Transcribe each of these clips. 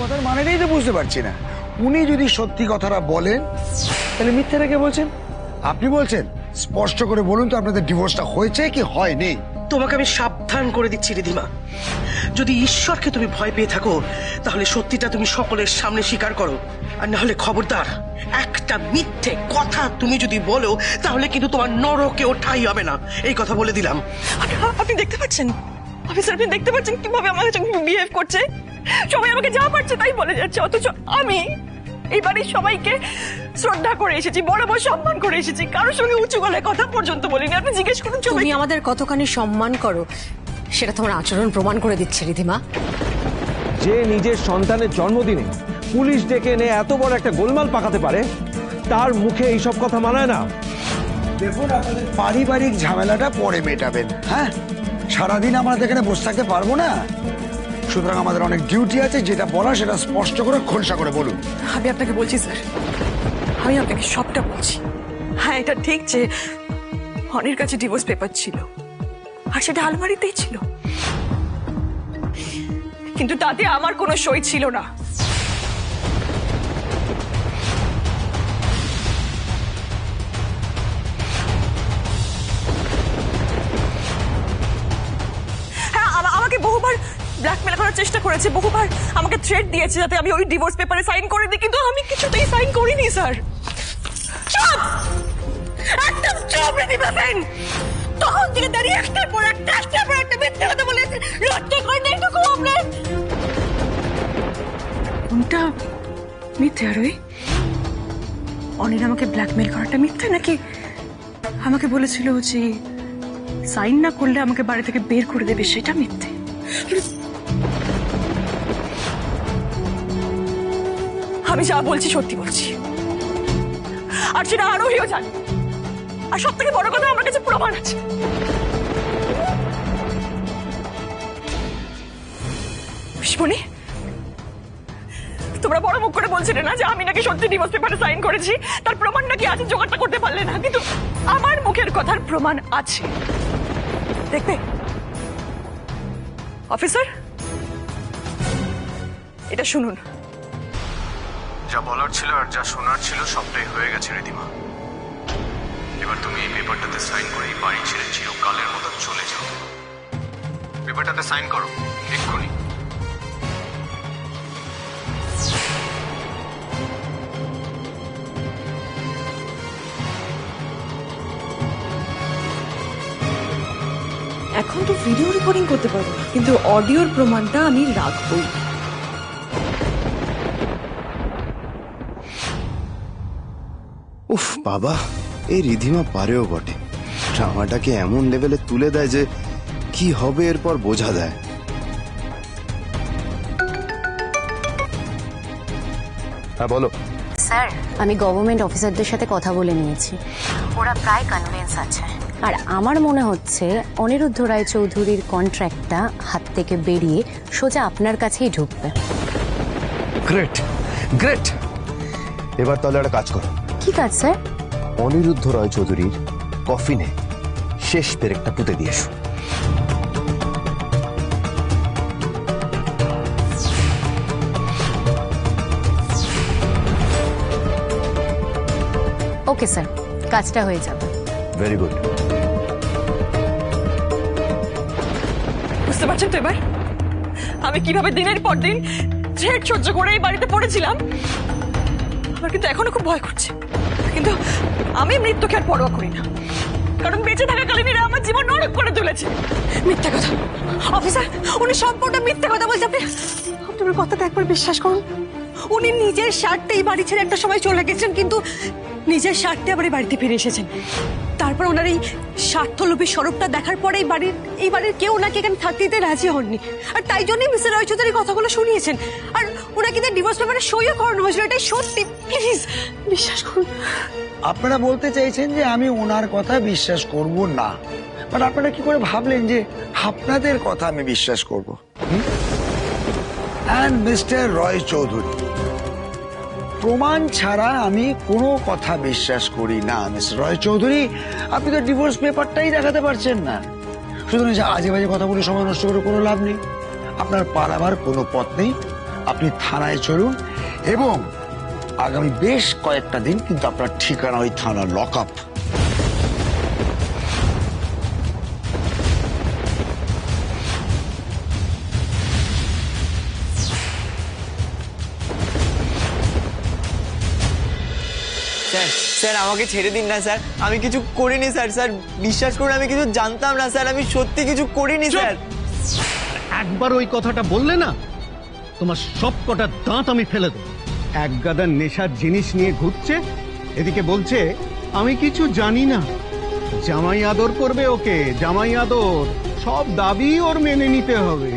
কথার মানেটাই তো বুঝতে পারছি না। উনি যদি সত্যি কথাটা বলেন তাহলে মিথ্যাটা কে বলছেন? আপনি বলছেন। স্পষ্ট করে বলুন তো আপনাদের ডিভোর্সটা হয়েছে কি হয়নি? তোমাকে আমি সাবধান করে দিচ্ছি রিধিমা, যদি ঈশ্বরকে তুমি ভয় পেয়ে থাকো তাহলে সত্যিটা তুমি সকলের সামনে স্বীকার করো, আর না হলে খবরদার একটা মিথ্যে কথা তুমি যদি বলো তাহলে কিন্তু তোমার নরকেও ঠাঁই হবে না, এই কথা বলে দিলাম। আপনি দেখতে পাচ্ছেন অফিসার, আপনি দেখতে পাচ্ছেন কিভাবে আমার সঙ্গে বিহেভ করছে? সবাই আমাকে যা পারছে তাই বলে যাচ্ছে, অথচ আমি এই বাড়ির সবাইকে শ্রদ্ধা করে এসেছি, বড় বড় সম্মান করে এসেছি, কারোর সঙ্গে উঁচু গলায় কথা পর্যন্ত বলিনি। আপনি জিজ্ঞেস করুন তুমি আমাদের কতখানি সম্মান করো সেটা তোমার আচরণ প্রমাণ করে দিচ্ছে রিধিমা। যে নিজের সন্তানের জন্মদিনে পুলিশ ডেকে এনে এত বড় একটা গোলমাল পাকাতে পারে, তার মুখে এইসব কথা মানায় না। দেখুন, আপনাদের পারিবারিক ঝামেলাটা পরে মেটাবেন। হ্যাঁ, সারাদিন আমরা এখানে বসে থাকতে পারবো না, সুতরাং আমাদের অনেক ডিউটি আছে। যেটা বলা সেটা স্পষ্ট করে খোলসা করে বলুন। আমি আপনাকে বলছি স্যার, আমি আপনাকে সবটা বলছি। হ্যাঁ, এটা ঠিক যে অনির কাছে ডিভোর্স পেপার ছিল আর সেটা আলমারিতেই ছিল, কিন্তু তাতে আমার কোনো সই ছিল না। হ্যাঁ, আমাকে বহুবার ব্ল্যাকমেল করার চেষ্টা করেছে, বহুবার আমাকে থ্রেট দিয়েছে যাতে আমি ওই ডিভোর্স পেপারে সাইন করে দিই, কিন্তু আমি কিছুতেই সাইন করিনি স্যার। চুপ, একদম চুপ রিধিমা সেন। তখন থেকে দাঁড়িয়ে একটার পর একটা মিথ্যে কথা বলেছে। লজ্জা করে না একটু আপনার? কোনটা মিথ্যে আর ওই অনির আমাকে ব্ল্যাকমেল করাটা মিথ্যে, নাকি আমাকে বলেছিল যে সাইন না করলে আমাকে বাড়ি থেকে বের করে দেবে সেটা মিথ্যে? আমি যা বলছি সত্যি বলছি, আর সেটা আরোহীও জানে। আর সব থেকে বড় কথা, আমার কাছে প্রমাণ আছে। পিসমণি, তোমরা বড় মুখ করে বলছিলে না যে আমি নাকি সত্যি ডিভোর্স পেপারে সাইন করেছি, তার প্রমাণ নাকি আছে, জোগাড়টা করতে পারলে না, কিন্তু আমার মুখের কথার প্রমাণ আছে। দেখবে অফিসার, এটা শুনুন। যা বলার ছিল আর যা শোনার ছিল সবটাই হয়ে গেছে রিধিমা। এবার তুমি এই পেপারটাতে সাইন করে এই বাড়ি ছেড়ে চিরকালের মতো চলে যাও। পেপারটাতে সাইন করো এক্ষুনি। এখন তো ভিডিও রেকর্ডিং করতে পারবো না, কিন্তু অডিওর প্রমাণটা আমি রাখবই। উফ বাবা, এই রিধিমা পারেও বটে। ড্রামাটাকে এমন লেভেলে তুলে দেয় যে কি হবে এরপর বোঝা দেয়। হ্যাঁ বলো। স্যার, আমি গভর্নমেন্ট অফিসারদের সাথে কথা বলে নিয়েছি, ওরা প্রায় কনভিন্স আছে। আর আমার মনে হচ্ছে অনিরুদ্ধ রায় চৌধুরীর কন্ট্রাক্টটা হাত থেকে বেরিয়ে সোজা আপনার কাছেই ঢুকবে। Great great. এবার তাহলে একটা কাজ করো। কি কাজ স্যার? অনিরুদ্ধ রায় চৌধুরীর কফিনে শেষ পেরেকটা পুঁতে দিয়ে এসো। ওকে স্যার, কাজটা হয়ে যাবে। Very good. বুঝতে পারছেন তো এবার আমি কিভাবে দিনের পর দিন থ্রেট সহ্য করে এই বাড়িতে পড়েছিলাম? আমার কিন্তু এখনো খুব ভয় করছে, কিন্তু আমি মৃত্যুকে আর পরোয়া করি না, কারণ বেঁচে থাকাকালীন এরা আমার জীবন নরক করে তুলেছে। মিথ্যা কথা অফিসার, উনি সম্পূর্ণ মিথ্যা কথা বলছে। আপনি আপনার কথাটা একবার বিশ্বাস করুন। উনি নিজের স্বার্থে এই বাড়ি ছেড়ে একটা সময় চলে গেছেন, কিন্তু নিজের স্বার্থে আবার এই বাড়িতে ফিরে এসেছেন। তারপর ওনার এই স্বার্থলোভী স্বরূপটা দেখার পরে এই বাড়ির কেউ ওনাকে এখানে থাকতে দিতে রাজি হননি, আর তাই জন্যই মিস্টার রয় চৌধুরী কথাগুলো শুনিয়েছেন, আর ওনাকে ডিভোর্স পেপারে সইও করানো হয়েছিল। এটাই সত্যি, প্লিজ বিশ্বাস করুন। আপনারা বলতে চাইছেন যে আমি ওনার কথা বিশ্বাস করব না, বাট আপনারা কি করে ভাবলেন যে আপনাদের কথা আমি বিশ্বাস করব? অ্যান্ড মিস্টার রয় চৌধুরী, প্রমাণ ছাড়া আমি কোনো কথা বিশ্বাস করি না। মিস্টার রয় চৌধুরী, আপনি তো ডিভোর্স পেপারটাই দেখাতে পারছেন না, সুতরাং আজে বাজে কথা বলে সময় নষ্ট করে কোনো লাভ নেই। আপনার পালাবার কোনো পথ নেই, আপনি থানায় চলুন এবং আগামী বেশ কয়েকটা দিন কিন্তু আপনার ঠিকানা ওই থানার লক আপ। স্যার স্যার আমাকে ছেড়ে দিন না স্যার, আমি কিছু করিনি স্যার। স্যার বিশ্বাস করুন আমি কিছু জানতাম না স্যার, আমি সত্যি কিছু করিনি স্যার। একবার ওই কথাটা বললে না, তোমার সব কটা দাঁত আমি ফেলে দেবো। এক গাদা নেশার জিনিস নিয়ে ঘুরছে, এদিকে বলছে আমি কিছু জানি না। জামাই আদর করবে ওকে, জামাই আদর, সব দাবি ওর মেনে নিতে হবে।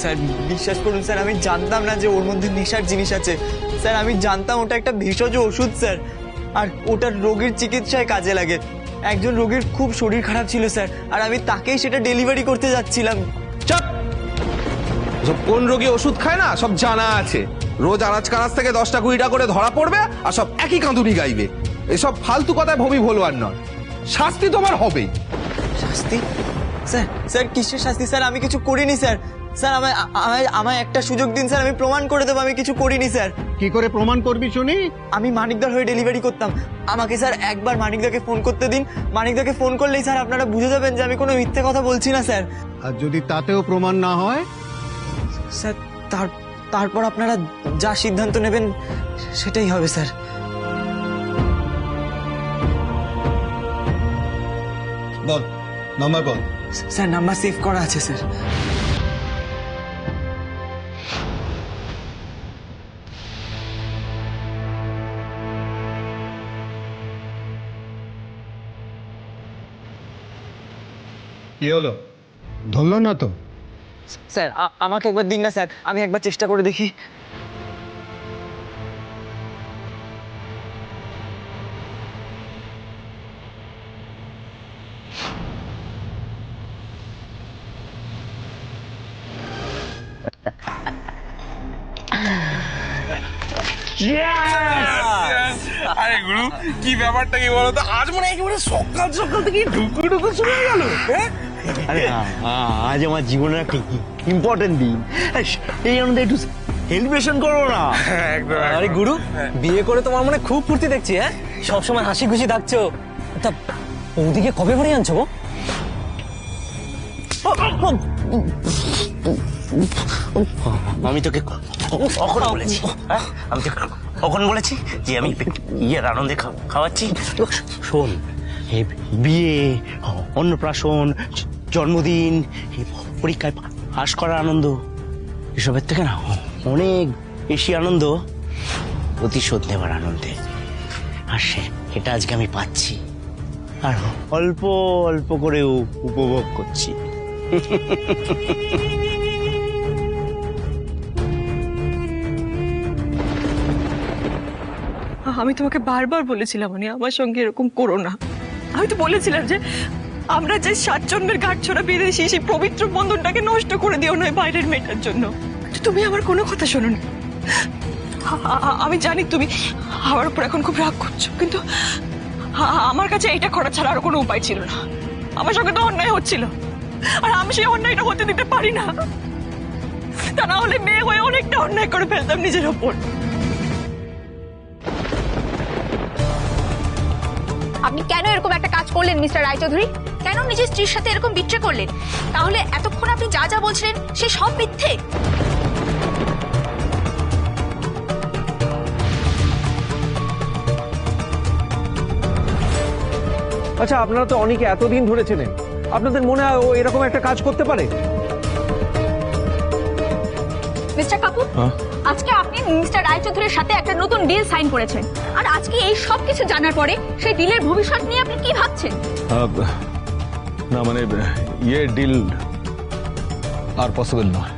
স্যার বিশ্বাস করুন স্যার, আমি জানতাম না যে ওর মধ্যে নেশার জিনিস আছে। স্যার আমি জানতাম ওটা একটা ভেষজ ওষুধ স্যার, আর ওটার রোগীর চিকিৎসায় কাজে লাগে। একজন রোগীর খুব শরীর খারাপ ছিল স্যার, আর আমি তাকেই সেটা ডেলিভারি করতে যাচ্ছিলাম। চাপ! সব কোন রোগী ওষুধ খায় না সব জানা আছে। রোজ আনাজ কানাজ থেকে 10টা-20টা করে ধরা পড়বে আর সব একই কাঁদুনি গাইবে। এসব ফালতু কথায় ভবি ভোলবার নয়, শাস্তি তোমার হবেই। শাস্তি? স্যার স্যার কিসের শাস্তি স্যার? আমি কিছু করিনি স্যার। স্যার আমায় একটা সুযোগ দিন স্যার, আমি প্রমাণ করে দেবো আমি কিছু করিনি স্যার। কি করে প্রমাণ করবি শুনি? আমি মানিকদার হয়ে ডেলিভারি করতাম, আমাকে স্যার একবার মানিকদাকে ফোন করতে দিন। মানিকদাকে ফোন করলেই স্যার আপনারা বুঝে যাবেন যে আমি কোনো মিথ্যে কথা বলছি না স্যার। আর যদি তাতেও প্রমাণ না হয়? স্যার তারপর আপনারা যা সিদ্ধান্ত নেবেন সেটাই হবে স্যার। বল নাম্বার বল। স্যার নাম্বার সেভ করা আছে স্যার। কি হলো, ধরলো না তো? স্যার আমাকে একবার দিন না স্যার, আমি একবার চেষ্টা করে দেখি। আরে গুরু কি ব্যাপারটা কি বলতো, আজ মনে হয় একেবারে সকাল সকাল থেকে ঢুকু ঢুকু শুরু হয়ে গেল। আরে আজ আমার জীবনের একটা ইম্পর্টেন্ট দিন, এই আনন্দে একটু সেলিব্রেশন করো না। আরে গুরু বিয়ে করে তোমার মনে খুব ফুর্তি দেখছি। হ্যাঁ সবসময় হাসি খুশি থাকছো, তা ওদিকে কবে বাড়ি আনছো গো? আমি তোকে কখন বলেছি, হ্যাঁ আমি তোকে কখন বলেছি যে আমি ইয়ের আনন্দে খাওয়াচ্ছি? শোন, এই বিয়ে, অন্নপ্রাশন, জন্মদিন, পরীক্ষায় পাশ করার আনন্দ, এসবের থেকে না অনেক বেশি আনন্দ প্রতিশোধ নেবার আনন্দে। আর সেটা আজকে আমি পাচ্ছি, আর অল্প অল্প করেও উপভোগ করছি। আমি তোমাকে বারবার বলেছিলাম আমার সঙ্গে এরকম করো না। আমি তো বলেছিলাম যে আমরা যে 7 জন্মের গাঁট ছড়া বেঁধেছি সেই পবিত্র বন্ধনটাকে নষ্ট করে দিও নয় বাইরের মেয়েটার জন্য। তুমি আমার কোনো কথা শোনোনি। আমি জানি তুমি আমার উপর এখন খুব রাগ করছো, কিন্তু আমার কাছে এইটা করা ছাড়া আর কোনো উপায় ছিল না। আমার সঙ্গে তো অন্যায় হচ্ছিল, আর আমি সেই অন্যায়টা হতে দিতে পারি না। তা না হলে মেয়ে হয়ে অনেকটা অন্যায় করে ফেলতাম নিজের ওপর। আপনি কেন এরকম একটা কাজ করলেন মিস্টার রায়চৌধুরী? কেন নিজের স্ত্রীর সাথে এরকম বিট্রে করলেন? তাহলে এতক্ষণ আপনি যা যা বলছিলেন সে সব মিথ্যে? আচ্ছা আপনারা তো অনেকে এতদিন ধরে চেনেন, আপনাদের মনে হয় ও এরকম একটা কাজ করতে পারে? মিস্টার কাপুর, আজকে আপনি মিস্টার রায়চৌধুরীর সাথে একটা নতুন ডিল সাইন করেছেন, আর আজকে এই সব কিছু জানার পরে সেই ডিলের ভবিষ্যৎ নিয়ে আপনি কি ভাবছেন? না মানে ইয়ে ডিল আর পসিবল নয়।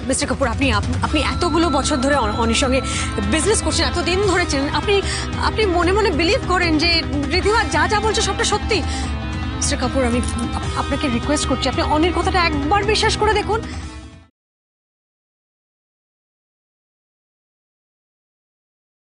মিস্টার কাপুর, আপনি এতগুলো বছর ধরে অনির সঙ্গে বিজনেস করছেন, এতদিন ধরেছেন, আপনি মনে মনে বিলিভ করেন যে রিধিমা যা যা বলছে সবটা সত্যি। মিস্টার কাপুর, আমি আপনাকে রিকোয়েস্ট করছি আপনি অনির কথাটা একবার বিশ্বাস করে দেখুন।